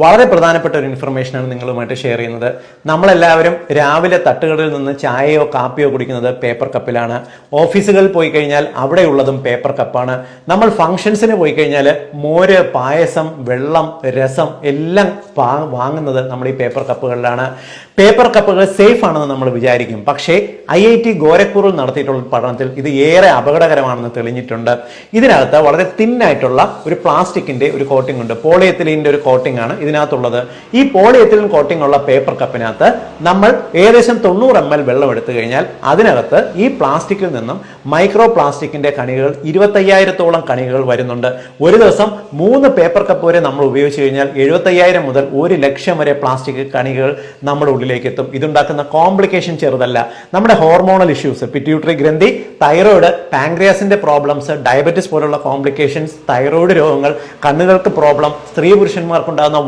വളരെ പ്രധാനപ്പെട്ട ഒരു ഇൻഫർമേഷനാണ് നിങ്ങളുമായിട്ട് ഷെയർ ചെയ്യുന്നത്. നമ്മളെല്ലാവരും രാവിലെ തട്ടുകളിൽ നിന്ന് ചായയോ കാപ്പിയോ കുടിക്കുന്നത് പേപ്പർ കപ്പിലാണ്. ഓഫീസുകളിൽ പോയി കഴിഞ്ഞാൽ അവിടെയുള്ളതും പേപ്പർ കപ്പാണ്. നമ്മൾ ഫംഗ്ഷൻസിന് പോയി കഴിഞ്ഞാൽ മോര്, പായസം, വെള്ളം, രസം എല്ലാം വാങ്ങുന്നത് നമ്മൾ ഈ പേപ്പർ കപ്പുകളിലാണ്. പേപ്പർ കപ്പുകൾ സേഫ് ആണെന്ന് നമ്മൾ വിചാരിക്കും. പക്ഷേ IIT ഗോരഖ്പൂരിൽ നടത്തിയിട്ടുള്ള പഠനത്തിൽ ഇത് ഏറെ അപകടകരമാണെന്ന് തെളിഞ്ഞിട്ടുണ്ട്. ഇതിനകത്ത് വളരെ തിന്നായിട്ടുള്ള ഒരു പ്ലാസ്റ്റിക്കിന്റെ ഒരു കോട്ടിംഗ് ഉണ്ട്. പോളിയെത്തിലീനിന്റെ ഒരു കോട്ടിംഗ് ആണ് ഇതിനകത്തുള്ളത്. ഈ പോളിയെത്തിലിൻ കോട്ടിംഗ് ഉള്ള പേപ്പർ കപ്പിനകത്ത് നമ്മൾ ഏകദേശം 90 ml വെള്ളം എടുത്തു കഴിഞ്ഞാൽ അതിനകത്ത് ഈ പ്ലാസ്റ്റിക്കിൽ നിന്നും മൈക്രോ പ്ലാസ്റ്റിക്കിന്റെ കണികകൾ 25,000-ഓളം കണികകൾ വരുന്നുണ്ട്. ഒരു ദിവസം 3 പേപ്പർ കപ്പ് വരെ നമ്മൾ ഉപയോഗിച്ച് കഴിഞ്ഞാൽ 75,000 മുതൽ 1,00,000 വരെ പ്ലാസ്റ്റിക് കണികകൾ നമ്മുടെ ഉള്ളിലേക്ക് എത്തും. ഇതുണ്ടാക്കുന്ന കോംപ്ലിക്കേഷൻ ചെറുതല്ല. നമ്മുടെ ഹോർമോണൽ ഇഷ്യൂസ്, പിറ്റ്യൂട്ടറി ഗ്രന്ഥി, തൈറോയിഡ്, പാൻക്രിയാസിന്റെ പ്രോബ്ലംസ്, ഡയബറ്റിസ് പോലുള്ള കോംപ്ലിക്കേഷൻസ്, തൈറോയിഡ് രോഗങ്ങൾ, കണ്ണുകൾക്ക് പ്രോബ്ലം, സ്ത്രീ പുരുഷന്മാർക്കുണ്ടാകുന്ന